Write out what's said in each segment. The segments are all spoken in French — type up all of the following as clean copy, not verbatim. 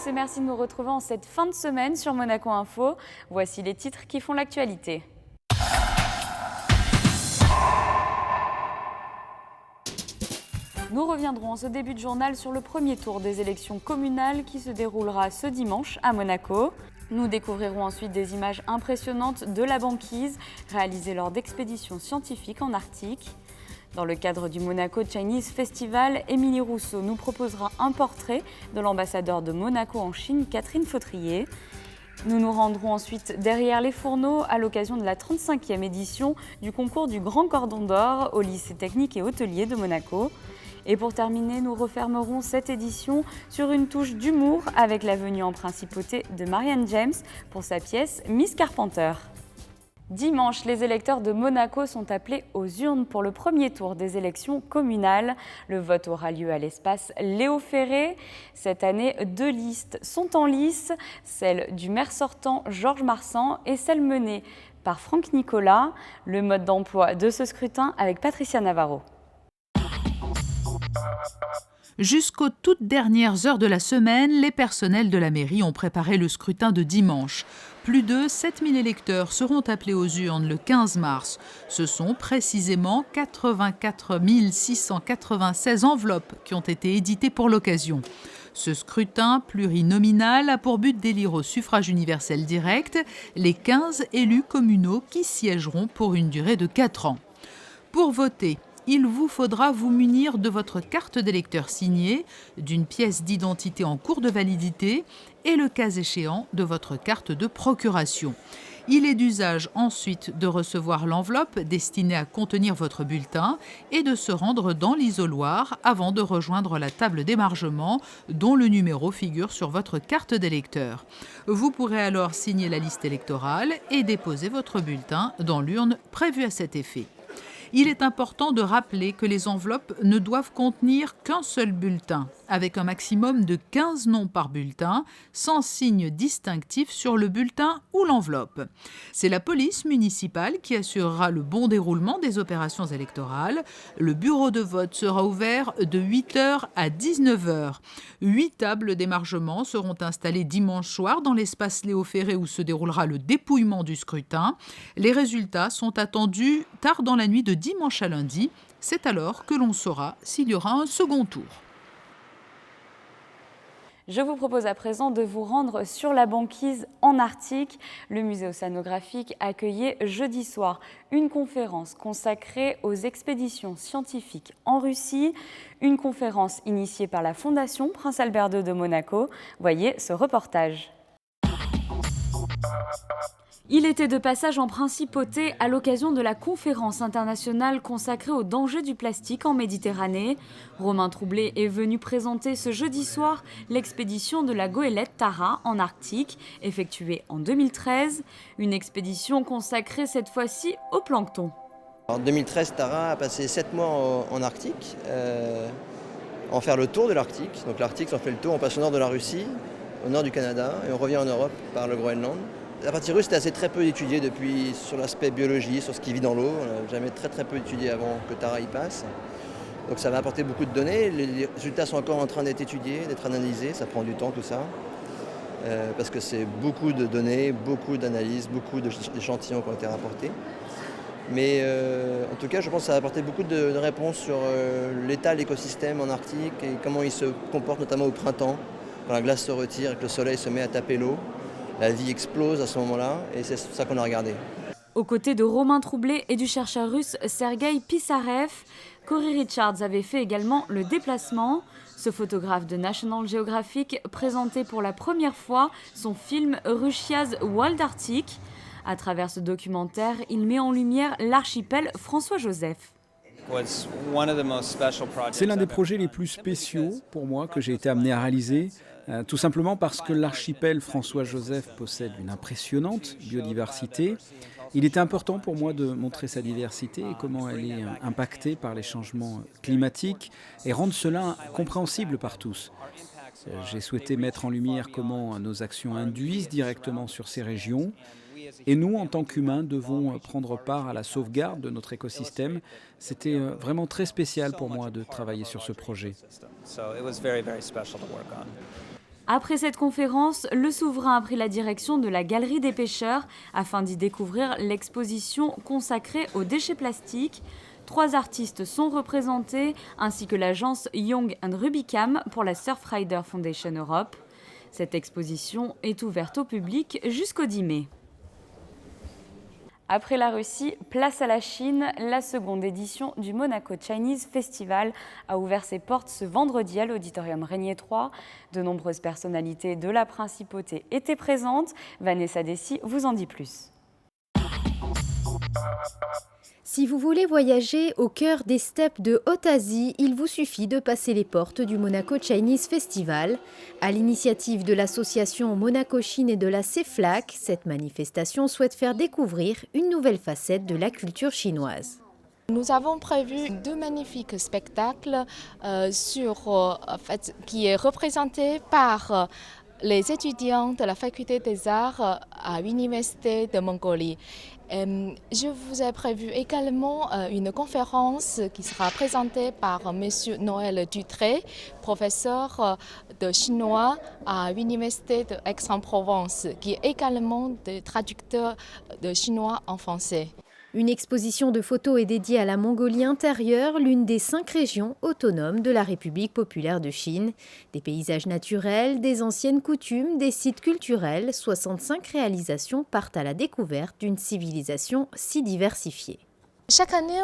et merci de nous retrouver en cette fin de semaine sur Monaco Info. Voici les titres qui font l'actualité. Nous reviendrons en ce début de journal sur le premier tour des élections communales qui se déroulera ce dimanche à Monaco. Nous découvrirons ensuite des images impressionnantes de la banquise réalisées lors d'expéditions scientifiques en Arctique. Dans le cadre du Monaco Chinese Festival, Émilie Rousseau nous proposera un portrait de l'ambassadeur de Monaco en Chine, Catherine Fautrier. Nous nous rendrons ensuite derrière les fourneaux à l'occasion de la 35e édition du concours du Grand Cordon d'Or au lycée technique et hôtelier de Monaco. Et pour terminer, nous refermerons cette édition sur une touche d'humour avec la venue en principauté de Marianne James pour sa pièce Miss Carpenter. Dimanche, les électeurs de Monaco sont appelés aux urnes pour le premier tour des élections communales. Le vote aura lieu à l'espace Léo Ferré. Cette année, 2 listes sont en lice, celle du maire sortant Georges Marsan et celle menée par Franck Nicolas. Le mode d'emploi de ce scrutin avec Patricia Navarro. Jusqu'aux toutes dernières heures de la semaine, les personnels de la mairie ont préparé le scrutin de dimanche. Plus de 7000 électeurs seront appelés aux urnes le 15 mars. Ce sont précisément 84 696 enveloppes qui ont été éditées pour l'occasion. Ce scrutin plurinominal a pour but d'élire au suffrage universel direct les 15 élus communaux qui siégeront pour une durée de 4 ans. Pour voter, il vous faudra vous munir de votre carte d'électeur signée, d'une pièce d'identité en cours de validité et, le cas échéant, de votre carte de procuration. Il est d'usage ensuite de recevoir l'enveloppe destinée à contenir votre bulletin et de se rendre dans l'isoloir avant de rejoindre la table d'émargement dont le numéro figure sur votre carte d'électeur. Vous pourrez alors signer la liste électorale et déposer votre bulletin dans l'urne prévue à cet effet. Il est important de rappeler que les enveloppes ne doivent contenir qu'un seul bulletin, avec un maximum de 15 noms par bulletin, sans signe distinctif sur le bulletin ou l'enveloppe. C'est la police municipale qui assurera le bon déroulement des opérations électorales. Le bureau de vote sera ouvert de 8h à 19h. 8 tables d'émargement seront installées dimanche soir dans l'espace Léo Ferré où se déroulera le dépouillement du scrutin. Les résultats sont attendus tard dans la nuit de dimanche à lundi. C'est alors que l'on saura s'il y aura un second tour. Je vous propose à présent de vous rendre sur la banquise en Arctique. Le musée océanographique accueillait jeudi soir une conférence consacrée aux expéditions scientifiques en Russie. Une conférence initiée par la Fondation Prince Albert II de Monaco. Voyez ce reportage. Il était de passage en principauté à l'occasion de la conférence internationale consacrée aux dangers du plastique en Méditerranée. Romain Troublé est venu présenter ce jeudi soir l'expédition de la goélette Tara en Arctique, effectuée en 2013. Une expédition consacrée cette fois-ci au plancton. En 2013, Tara a passé 7 mois en Arctique, en faire le tour de l'Arctique. Donc l'Arctique, on fait le tour, on passe au nord de la Russie, au nord du Canada et on revient en Europe par le Groenland. La partie russe était assez très peu étudiée depuis sur l'aspect biologie, sur ce qui vit dans l'eau. On n'a jamais très peu étudié avant que Tara y passe. Donc ça va apporter beaucoup de données. Les résultats sont encore en train d'être étudiés, d'être analysés. Ça prend du temps tout ça. Parce que c'est beaucoup de données, beaucoup d'analyses, beaucoup d'échantillons qui ont été rapportés. Mais en tout cas, je pense que ça va apporter beaucoup de réponses sur l'état de l'écosystème en Arctique et comment il se comporte notamment au printemps, quand la glace se retire et que le soleil se met à taper l'eau. La vie explose à ce moment-là et c'est ça qu'on a regardé. Aux côtés de Romain Troublé et du chercheur russe Sergueï Pissarev, Corey Richards avait fait également le déplacement. Ce photographe de National Geographic présentait pour la première fois son film Russia's Wild Arctic. À travers ce documentaire, il met en lumière l'archipel François-Joseph. C'est l'un des projets les plus spéciaux pour moi que j'ai été amené à réaliser, tout simplement parce que l'archipel François-Joseph possède une impressionnante biodiversité. Il était important pour moi de montrer sa diversité et comment elle est impactée par les changements climatiques et rendre cela compréhensible par tous. J'ai souhaité mettre en lumière comment nos actions induisent directement sur ces régions. Et nous, en tant qu'humains, devons prendre part à la sauvegarde de notre écosystème. C'était vraiment très spécial pour moi de travailler sur ce projet. Après cette conférence, le souverain a pris la direction de la Galerie des pêcheurs afin d'y découvrir l'exposition consacrée aux déchets plastiques. 3 artistes sont représentés, ainsi que l'agence Young & Rubicam pour la Surfrider Foundation Europe. Cette exposition est ouverte au public jusqu'au 10 mai. Après la Russie, place à la Chine. La seconde édition du Monaco Chinese Festival a ouvert ses portes ce vendredi à l'auditorium Régnier 3. De nombreuses personnalités de la principauté étaient présentes. Vanessa Dessy vous en dit plus. Si vous voulez voyager au cœur des steppes de Haute-Asie, il vous suffit de passer les portes du Monaco Chinese Festival. À l'initiative de l'association Monaco-Chine et de la CEFLAC, cette manifestation souhaite faire découvrir une nouvelle facette de la culture chinoise. Nous avons prévu 2 magnifiques spectacles qui est représenté par les étudiants de la faculté des arts à l'Université de Mongolie. Je vous ai prévu également une conférence qui sera présentée par M. Noël Dutré, professeur de chinois à l'Université d'Aix-en-Provence, qui est également traducteur de chinois en français. Une exposition de photos est dédiée à la Mongolie intérieure, l'une des 5 régions autonomes de la République populaire de Chine. Des paysages naturels, des anciennes coutumes, des sites culturels, 65 réalisations partent à la découverte d'une civilisation si diversifiée. Chaque année,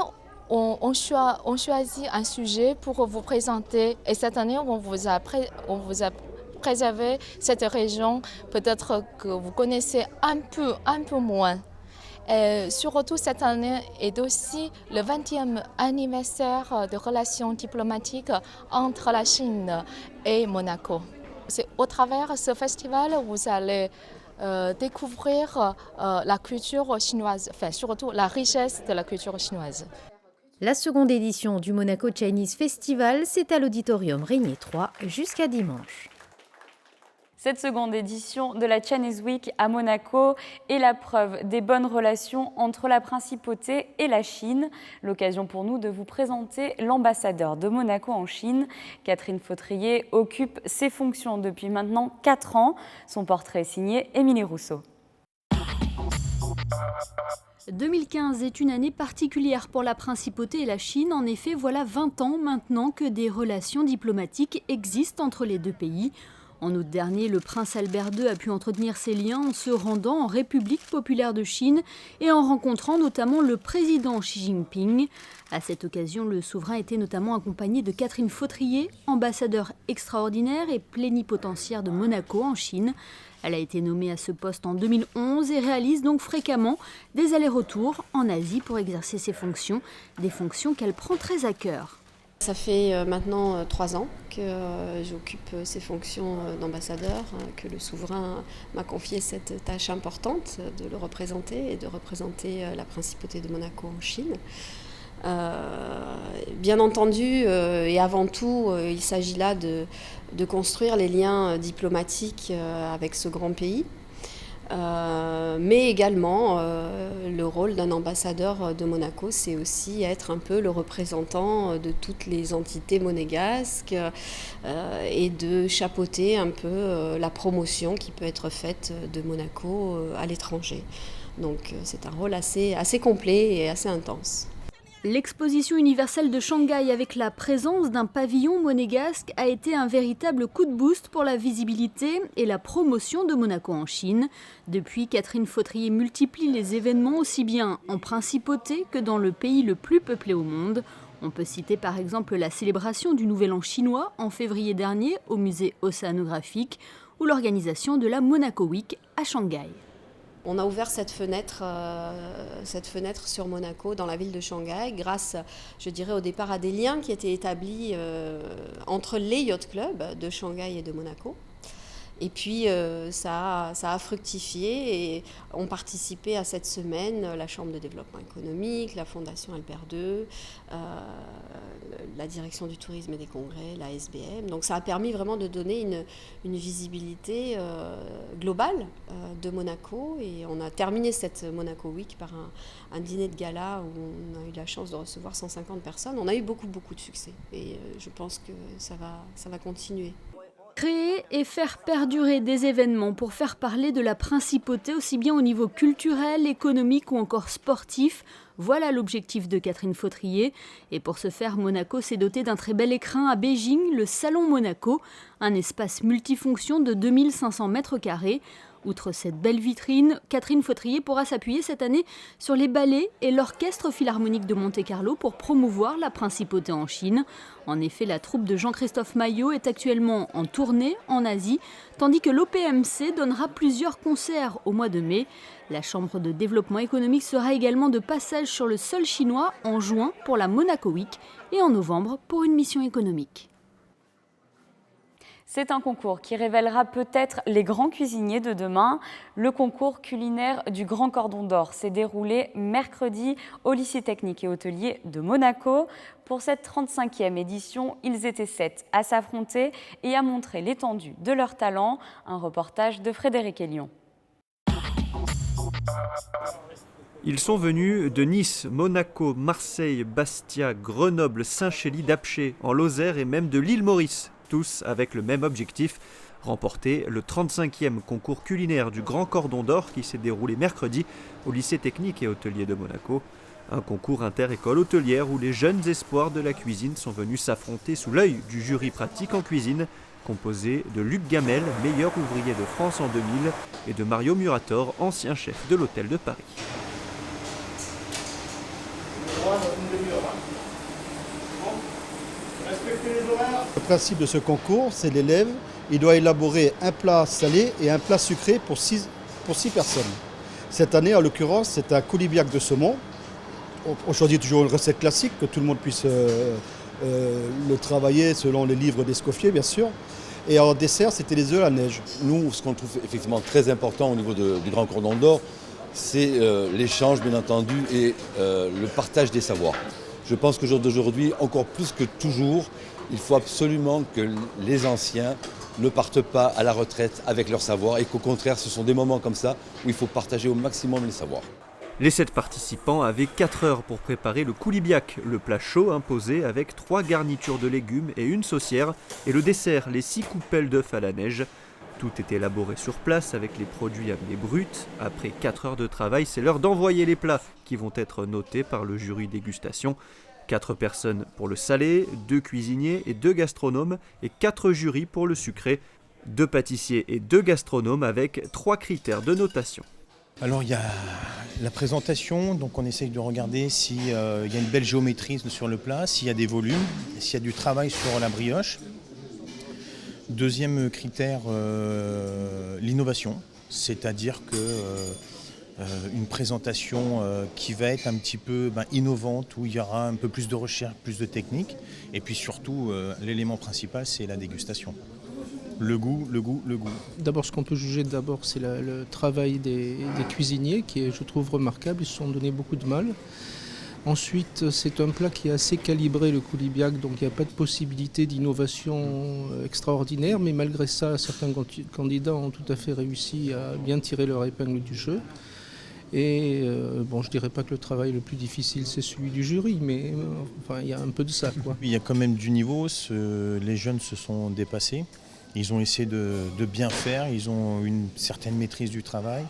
on choisit un sujet pour vous présenter et cette année, on vous a préservé cette région, peut-être que vous connaissez un peu moins. Surtout cette année est aussi le 20e anniversaire de relations diplomatiques entre la Chine et Monaco. C'est au travers de ce festival que vous allez découvrir la culture chinoise, enfin surtout la richesse de la culture chinoise. La seconde édition du Monaco Chinese Festival, c'est à l'auditorium Régnier 3 jusqu'à dimanche. Cette seconde édition de la Chinese Week à Monaco est la preuve des bonnes relations entre la principauté et la Chine. L'occasion pour nous de vous présenter l'ambassadeur de Monaco en Chine. Catherine Fautrier occupe ses fonctions depuis maintenant 4 ans. Son portrait est signé Émilie Rousseau. 2015 est une année particulière pour la principauté et la Chine. En effet, voilà 20 ans maintenant que des relations diplomatiques existent entre les 2 pays. En août dernier, le prince Albert II a pu entretenir ses liens en se rendant en République populaire de Chine et en rencontrant notamment le président Xi Jinping. À cette occasion, le souverain était notamment accompagné de Catherine Fautrier, ambassadeur extraordinaire et plénipotentiaire de Monaco en Chine. Elle a été nommée à ce poste en 2011 et réalise donc fréquemment des allers-retours en Asie pour exercer ses fonctions, des fonctions qu'elle prend très à cœur. Ça fait maintenant 3 ans que j'occupe ces fonctions d'ambassadeur, que le souverain m'a confié cette tâche importante de le représenter et de représenter la principauté de Monaco en Chine. Bien entendu, et avant tout, il s'agit là de construire les liens diplomatiques avec ce grand pays. Mais également, le rôle d'un ambassadeur de Monaco, c'est aussi être un peu le représentant de toutes les entités monégasques et de chapeauter un peu la promotion qui peut être faite de Monaco à l'étranger. Donc c'est un rôle assez complet et assez intense. L'exposition universelle de Shanghai avec la présence d'un pavillon monégasque a été un véritable coup de boost pour la visibilité et la promotion de Monaco en Chine. Depuis, Catherine Fautrier multiplie les événements aussi bien en principauté que dans le pays le plus peuplé au monde. On peut citer par exemple la célébration du Nouvel An chinois en février dernier au musée océanographique ou l'organisation de la Monaco Week à Shanghai. On a ouvert cette fenêtre sur Monaco dans la ville de Shanghai grâce, je dirais, au départ à des liens qui étaient établis entre les yacht clubs de Shanghai et de Monaco. Et puis ça a fructifié et ont participé à cette semaine la Chambre de développement économique, la Fondation Albert II, la Direction du tourisme et des congrès, la SBM. Donc ça a permis vraiment de donner une visibilité globale de Monaco. Et on a terminé cette Monaco Week par un dîner de gala où on a eu la chance de recevoir 150 personnes. On a eu beaucoup de succès et je pense que ça va continuer. Créer et faire perdurer des événements pour faire parler de la principauté aussi bien au niveau culturel, économique ou encore sportif. Voilà l'objectif de Catherine Fautrier. Et pour ce faire, Monaco s'est doté d'un très bel écrin à Beijing, le Salon Monaco, un espace multifonction de 2500 mètres carrés. Outre cette belle vitrine, Catherine Fautrier pourra s'appuyer cette année sur les ballets et l'orchestre philharmonique de Monte-Carlo pour promouvoir la principauté en Chine. En effet, la troupe de Jean-Christophe Maillot est actuellement en tournée en Asie, tandis que l'OPMC donnera plusieurs concerts au mois de mai. La Chambre de développement économique sera également de passage sur le sol chinois en juin pour la Monaco Week et en novembre pour une mission économique. C'est un concours qui révélera peut-être les grands cuisiniers de demain. Le concours culinaire du Grand Cordon d'Or s'est déroulé mercredi au lycée technique et hôtelier de Monaco. Pour cette 35e édition, ils étaient 7 à s'affronter et à montrer l'étendue de leur talent. Un reportage de Frédéric Elion. Ils sont venus de Nice, Monaco, Marseille, Bastia, Grenoble, Saint-Chély, d'Apcher, en Lozère et même de l'île Maurice. Tous avec le même objectif, remporter le 35e concours culinaire du Grand Cordon d'Or qui s'est déroulé mercredi au lycée technique et hôtelier de Monaco. Un concours inter-école hôtelière où les jeunes espoirs de la cuisine sont venus s'affronter sous l'œil du jury pratique en cuisine, composé de Luc Gamel, meilleur ouvrier de France en 2000, et de Mario Murator, ancien chef de l'hôtel de Paris. Le principe de ce concours, c'est l'élève, il doit élaborer un plat salé et un plat sucré pour 6 personnes. Cette année, en l'occurrence, c'est un coulibiac de saumon. On choisit toujours une recette classique, que tout le monde puisse le travailler selon les livres d'Escoffier, bien sûr. Et en dessert, c'était les œufs à la neige. Nous, ce qu'on trouve effectivement très important au niveau du Grand Cordon d'Or, c'est l'échange, bien entendu, et le partage des savoirs. Je pense qu'au jour d'aujourd'hui, encore plus que toujours, il faut absolument que les anciens ne partent pas à la retraite avec leur savoir et qu'au contraire, ce sont des moments comme ça où il faut partager au maximum les savoirs. Les 7 participants avaient 4 heures pour préparer le coulibiac, le plat chaud imposé avec 3 garnitures de légumes et une saucière, et le dessert, les 6 coupelles d'œufs à la neige. Tout est élaboré sur place avec les produits amenés bruts. Après 4 heures de travail, c'est l'heure d'envoyer les plats qui vont être notés par le jury dégustation. 4 personnes pour le salé, 2 cuisiniers et 2 gastronomes et 4 jurys pour le sucré, 2 pâtissiers et 2 gastronomes avec 3 critères de notation. Alors il y a la présentation, donc on essaye de regarder s'il y a une belle géométrie sur le plat, s'il y a des volumes, s'il y a du travail sur la brioche. Deuxième critère, l'innovation, c'est-à-dire que une présentation qui va être un petit peu innovante, où il y aura un peu plus de recherche, plus de technique, et puis surtout l'élément principal, c'est la dégustation. Le goût. D'abord, ce qu'on peut juger c'est le travail des cuisiniers qui est, je trouve, remarquable. Ils se sont donné beaucoup de mal. Ensuite, c'est un plat qui est assez calibré, le coulibiac, donc il n'y a pas de possibilité d'innovation extraordinaire, mais malgré ça, certains candidats ont tout à fait réussi à bien tirer leur épingle du jeu. Et je ne dirais pas que le travail le plus difficile, c'est celui du jury, mais il y a un peu de ça, quoi. Il y a quand même du niveau, les jeunes se sont dépassés. Ils ont essayé de bien faire, ils ont une certaine maîtrise du travail,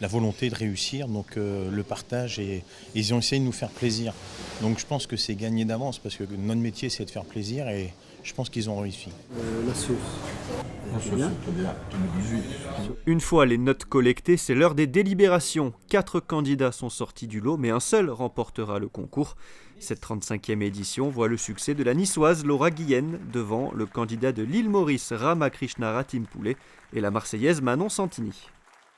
la volonté de réussir, donc le partage, et ils ont essayé de nous faire plaisir. Donc je pense que c'est gagné d'avance, parce que notre métier c'est de faire plaisir, et je pense qu'ils ont réussi. La sauce. Une fois les notes collectées, c'est l'heure des délibérations. 4 candidats sont sortis du lot, mais un seul remportera le concours. Cette 35e édition voit le succès de la niçoise Laura Guillen devant le candidat de l'île Maurice Ramakrishna Ratimpule et la marseillaise Manon Santini.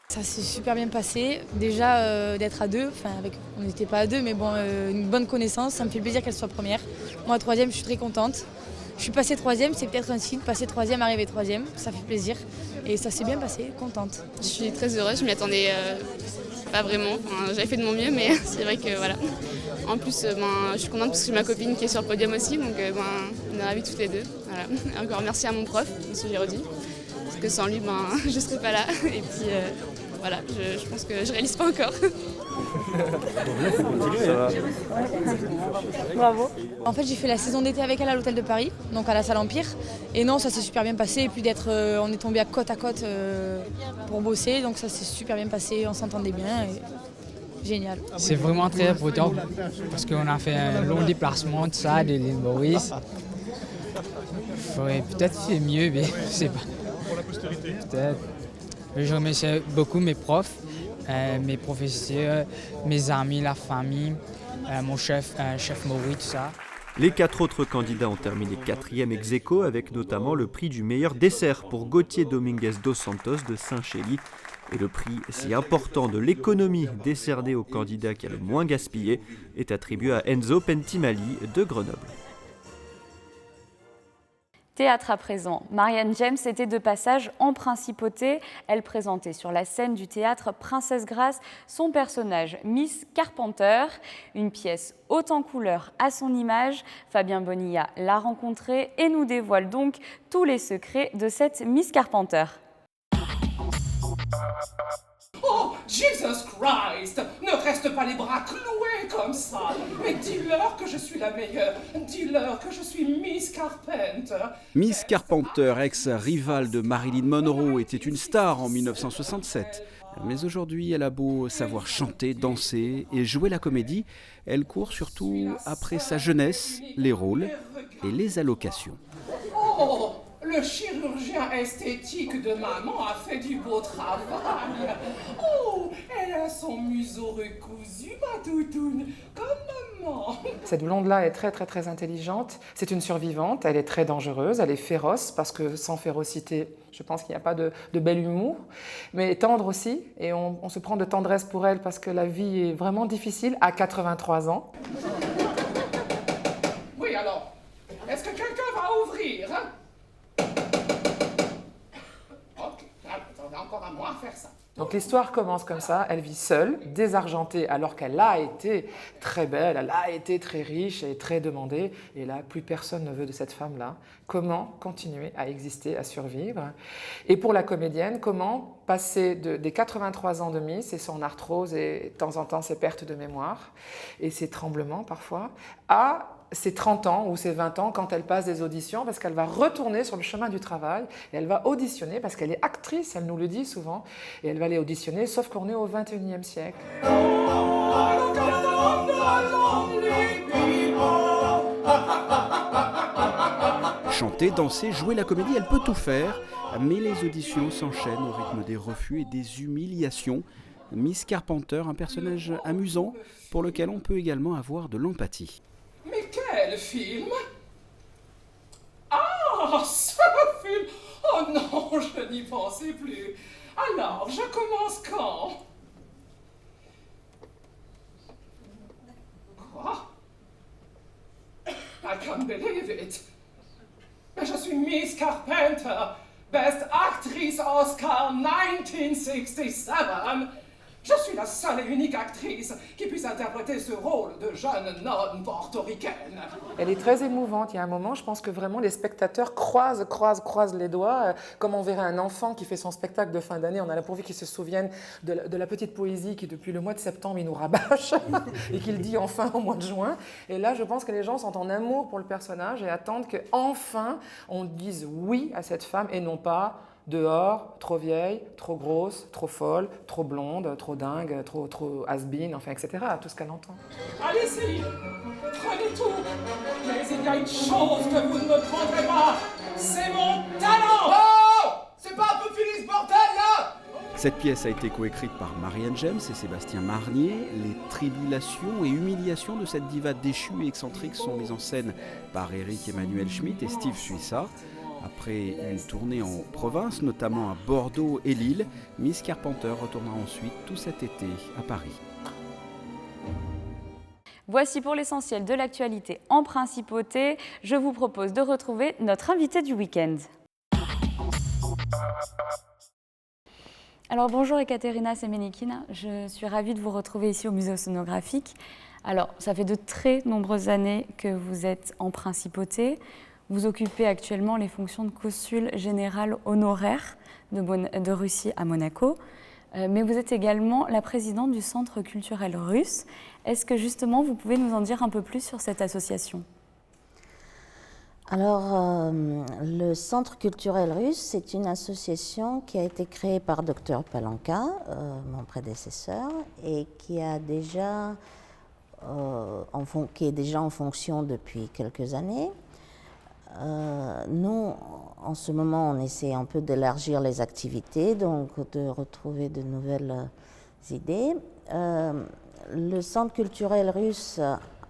Ça s'est super bien passé. Déjà d'être à 2, on n'était pas à 2, mais bon, une bonne connaissance, ça me fait plaisir qu'elle soit première. Moi, 3e, je suis très contente. Je suis passée 3e, c'est peut-être un signe, passer 3e, arriver 3e, ça fait plaisir. Et ça s'est bien passé, contente. Je suis très heureuse, je m'y attendais pas vraiment. J'avais fait de mon mieux, mais c'est vrai que voilà. En plus, je suis contente parce que j'ai ma copine qui est sur le podium aussi, donc on est ravis toutes les deux. Voilà. Et encore merci à mon prof, M. Giraudy, parce que sans lui, je ne serais pas là. Et puis voilà, je pense que je réalise pas encore. Bravo. En fait, j'ai fait la saison d'été avec elle à l'hôtel de Paris, donc à la salle Empire. Et non, ça s'est super bien passé. Et puis on est tombé à côte pour bosser, donc ça s'est super bien passé. On s'entendait bien. Et génial. C'est vraiment très important parce qu'on a fait un long déplacement de ça, de l'île Maurice. Il faudrait peut-être faire mieux, mais je sais pas. Peut-être. Je remercie beaucoup mes profs, mes professeurs, mes amis, la famille, mon chef Maurice, tout ça. Les 4 autres candidats ont terminé 4e ex aequo avec notamment le prix du meilleur dessert pour Gauthier Dominguez dos Santos de Saint-Chély et le prix si important de l'économie décerné au candidat qui a le moins gaspillé est attribué à Enzo Pentimali de Grenoble. Théâtre à présent. Marianne James était de passage en Principauté. Elle présentait sur la scène du théâtre Princesse Grace son personnage Miss Carpenter, une pièce haute en couleurs à son image. Fabien Bonilla l'a rencontrée et nous dévoile donc tous les secrets de cette Miss Carpenter. Oh, Jesus Christ! Ne reste pas les bras cloués comme ça! Mais dis-leur que je suis la meilleure! Dis-leur que je suis Miss Carpenter! Miss Carpenter, ex-rivale de Marilyn Monroe, était une star en 1967. Mais aujourd'hui, elle a beau savoir chanter, danser et jouer la comédie, elle court surtout après sa jeunesse, les rôles et les allocations. Oh! Le chirurgien esthétique de maman a fait du beau travail. Oh, elle a son museau recousu, ma toutoune, comme maman. Cette blonde-là est très intelligente. C'est une survivante, elle est très dangereuse, elle est féroce, parce que sans férocité, je pense qu'il n'y a pas de bel humour. Mais tendre aussi, et on se prend de tendresse pour elle, parce que la vie est vraiment difficile à 83 ans. Oui, alors, est-ce que quelqu'un va ouvrir, hein? Encore à moi à faire ça. Donc l'histoire commence comme ça, elle vit seule, désargentée, alors qu'elle a été très belle, elle a été très riche et très demandée, et là, plus personne ne veut de cette femme-là. Comment continuer à exister, à survivre? Et pour la comédienne, comment passer des 83 ans de Miss et son arthrose et de temps en temps ses pertes de mémoire et ses tremblements parfois, à ses 30 ans ou ses 20 ans quand elle passe des auditions, parce qu'elle va retourner sur le chemin du travail et elle va auditionner, parce qu'elle est actrice, elle nous le dit souvent, et elle va aller auditionner, sauf qu'on est au 21e siècle. Chanter, danser, jouer la comédie, elle peut tout faire, mais les auditions s'enchaînent au rythme des refus et des humiliations. Miss Carpenter, un personnage amusant pour lequel on peut également avoir de l'empathie. Mais quel film? Ah, ce film! Oh non, je n'y pensais plus. Alors, je commence quand? Quoi? I can't believe it. Mais je suis Miss Carpenter, Best Actrice Oscar 1967. Je suis la seule et unique actrice qui puisse interpréter ce rôle de jeune nonne portoricaine. Elle est très émouvante. Il y a un moment, je pense que vraiment les spectateurs croisent les doigts, comme on verrait un enfant qui fait son spectacle de fin d'année. On a pourvu qu'il se souvienne de la petite poésie qui, depuis le mois de septembre, il nous rabâche et qu'il dit enfin au mois de juin. Et là, je pense que les gens sont en amour pour le personnage et attendent qu'enfin on dise oui à cette femme et non pas dehors, trop vieille, trop grosse, trop folle, trop blonde, trop dingue, trop has-been, enfin, etc. Tout ce qu'elle entend. Allez-y, prenez tout. Mais il y a une chose que vous ne me prendrez pas. C'est mon talent. Oh! C'est pas un peu fini ce bordel là? Cette pièce a été coécrite par Marianne James et Sébastien Marnier. Les tribulations et humiliations de cette diva déchue et excentrique sont mises en scène par Éric Emmanuel Schmitt et Steve Suissa. Après une tournée en province, notamment à Bordeaux et Lille, Miss Carpenter retournera ensuite tout cet été à Paris. Voici pour l'essentiel de l'actualité en Principauté. Je vous propose de retrouver notre invité du week-end. Alors bonjour Ekaterina Semenikina, je suis ravie de vous retrouver ici au Musée Océanographique. Alors ça fait de très nombreuses années que vous êtes en Principauté. Vous occupez actuellement les fonctions de consul général honoraire de Russie à Monaco. Mais vous êtes également la présidente du Centre culturel russe. Est-ce que justement vous pouvez nous en dire un peu plus sur cette association ? Alors, le Centre culturel russe, c'est une association qui a été créée par Dr Palanka, mon prédécesseur, et qui est déjà en fonction depuis quelques années. Nous, en ce moment, on essaie un peu d'élargir les activités, donc de retrouver de nouvelles idées. Le Centre culturel russe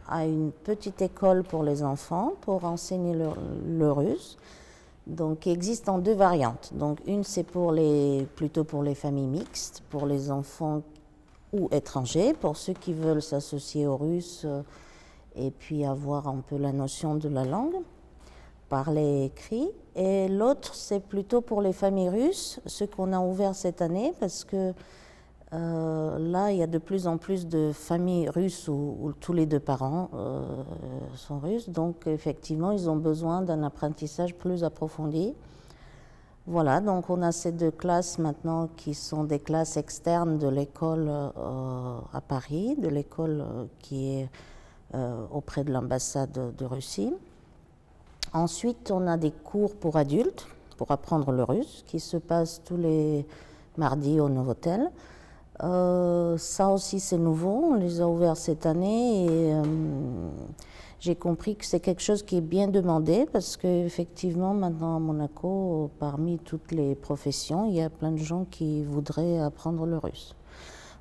a une petite école pour les enfants pour enseigner le russe, donc qui existe en deux variantes. Donc une c'est plutôt pour les familles mixtes, pour les enfants ou étrangers, pour ceux qui veulent s'associer au russe et puis avoir un peu la notion de la langue, parler et écrit. Et l'autre c'est plutôt pour les familles russes, ce qu'on a ouvert cette année parce que là, il y a de plus en plus de familles russes où tous les deux parents sont russes. Donc, effectivement, ils ont besoin d'un apprentissage plus approfondi. Voilà, donc on a ces deux classes maintenant qui sont des classes externes de l'école à Paris, de l'école qui est auprès de l'ambassade de Russie. Ensuite, on a des cours pour adultes, pour apprendre le russe, qui se passent tous les mardis au Novotel. Ça aussi c'est nouveau, on les a ouverts cette année et j'ai compris que c'est quelque chose qui est bien demandé parce qu'effectivement maintenant à Monaco, parmi toutes les professions, il y a plein de gens qui voudraient apprendre le russe.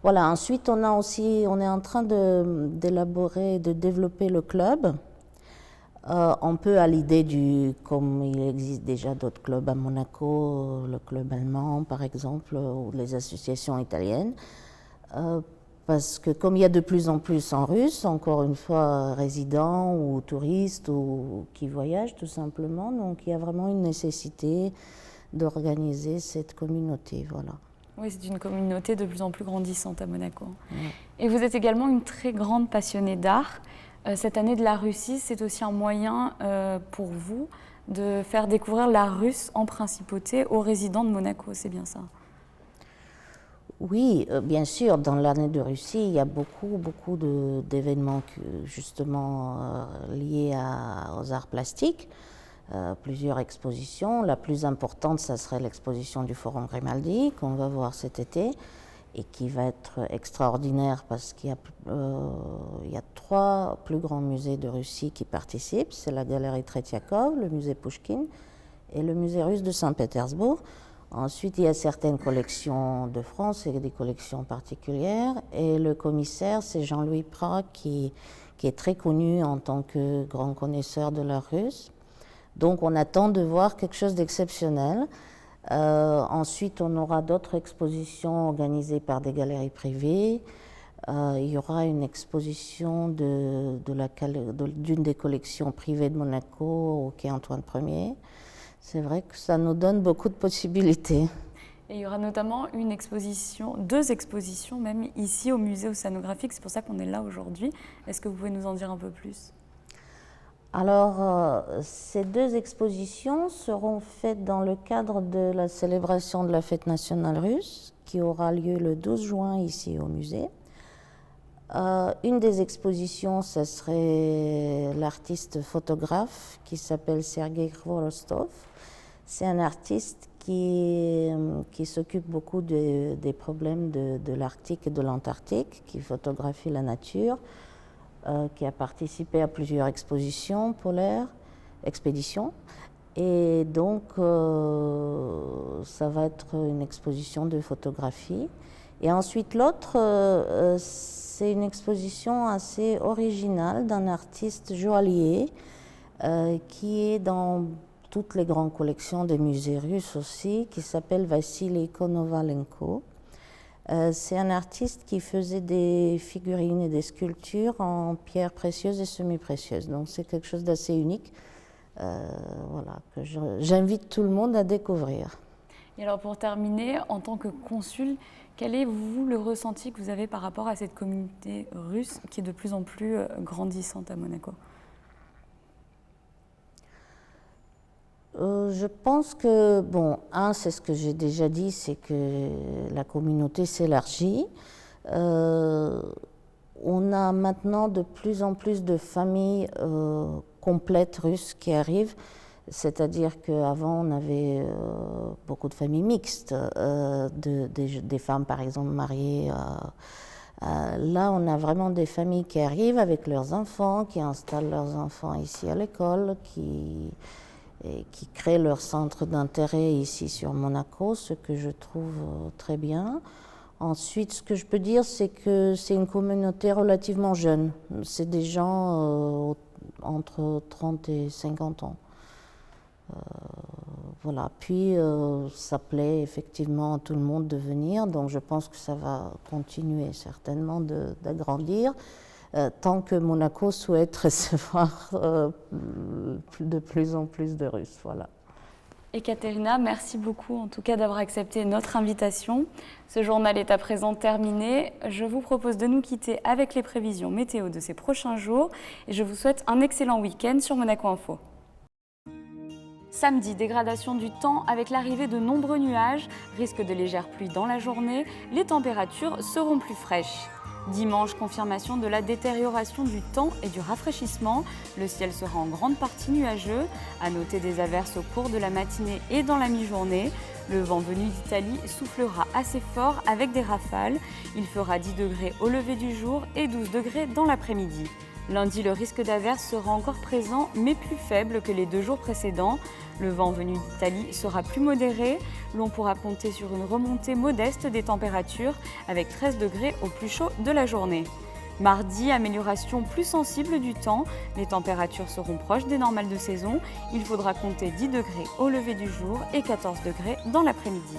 Voilà, ensuite on est en train d'élaborer, de développer le club. Un peu à l'idée comme il existe déjà d'autres clubs à Monaco, le club allemand par exemple, ou les associations italiennes, parce que comme il y a de plus en plus en russe, encore une fois résidents ou touristes ou qui voyagent tout simplement, donc il y a vraiment une nécessité d'organiser cette communauté, voilà. Oui, c'est une communauté de plus en plus grandissante à Monaco. Et vous êtes également une très grande passionnée d'art. Cette année de la Russie, c'est aussi un moyen pour vous de faire découvrir l'art russe en principauté aux résidents de Monaco, c'est bien ça? Oui, bien sûr, dans l'année de Russie, il y a beaucoup d'événements justement liés aux arts plastiques, plusieurs expositions. La plus importante, ça serait l'exposition du Forum Grimaldi qu'on va voir cet été, et qui va être extraordinaire parce qu'il y a 3 plus grands musées de Russie qui participent. C'est la galerie Tretiakov, le musée Pouchkine et le musée russe de Saint-Pétersbourg. Ensuite, il y a certaines collections de France et des collections particulières. Et le commissaire, c'est Jean-Louis Prat, qui est très connu en tant que grand connaisseur de l'art russe. Donc on attend de voir quelque chose d'exceptionnel. Ensuite, on aura d'autres expositions organisées par des galeries privées. Il y aura une exposition d'une des collections privées de Monaco au quai Antoine Ier. C'est vrai que ça nous donne beaucoup de possibilités. Et il y aura notamment deux expositions même ici au musée océanographique. C'est pour ça qu'on est là aujourd'hui. Est-ce que vous pouvez nous en dire un peu plus ? Alors, ces 2 expositions seront faites dans le cadre de la célébration de la fête nationale russe, qui aura lieu le 12 juin ici au musée. Une des expositions, ce serait l'artiste photographe qui s'appelle Sergei Khvorostov. C'est un artiste qui s'occupe beaucoup des problèmes de l'Arctique et de l'Antarctique, qui photographie la nature. Qui a participé à plusieurs expositions polaires, expéditions. Et donc, ça va être une exposition de photographie. Et ensuite, l'autre, c'est une exposition assez originale d'un artiste joaillier qui est dans toutes les grandes collections des musées russes aussi, qui s'appelle Vassili Konovalenko. C'est un artiste qui faisait des figurines et des sculptures en pierres précieuses et semi-précieuses. Donc c'est quelque chose d'assez unique, voilà, que j'invite tout le monde à découvrir. Et alors pour terminer, en tant que consul, quel est vous le ressenti que vous avez par rapport à cette communauté russe qui est de plus en plus grandissante à Monaco ? Je pense que, bon, c'est ce que j'ai déjà dit, c'est que la communauté s'élargit. On a maintenant de plus en plus de familles complètes russes qui arrivent, c'est-à-dire qu'avant on avait beaucoup de familles mixtes, des femmes par exemple mariées. Là on a vraiment des familles qui arrivent avec leurs enfants, qui installent leurs enfants ici à l'école, qui créent leur centre d'intérêt ici sur Monaco, ce que je trouve très bien. Ensuite, ce que je peux dire, c'est que c'est une communauté relativement jeune. C'est des gens entre 30 et 50 ans. Voilà. Puis, ça plaît effectivement à tout le monde de venir, donc je pense que ça va continuer certainement d'agrandir, tant que Monaco souhaite recevoir de plus en plus de Russes. Voilà. Ekaterina, merci beaucoup en tout cas d'avoir accepté notre invitation. Ce journal est à présent terminé. Je vous propose de nous quitter avec les prévisions météo de ces prochains jours et je vous souhaite un excellent week-end sur Monaco Info. Samedi, dégradation du temps avec l'arrivée de nombreux nuages, risque de légères pluies dans la journée, les températures seront plus fraîches. Dimanche, confirmation de la détérioration du temps et du rafraîchissement. Le ciel sera en grande partie nuageux. À noter des averses au cours de la matinée et dans la mi-journée. Le vent venu d'Italie soufflera assez fort avec des rafales. Il fera 10 degrés au lever du jour et 12 degrés dans l'après-midi. Lundi, le risque d'averse sera encore présent, mais plus faible que les 2 jours précédents. Le vent venu d'Italie sera plus modéré. L'on pourra compter sur une remontée modeste des températures, avec 13 degrés au plus chaud de la journée. Mardi, amélioration plus sensible du temps. Les températures seront proches des normales de saison. Il faudra compter 10 degrés au lever du jour et 14 degrés dans l'après-midi.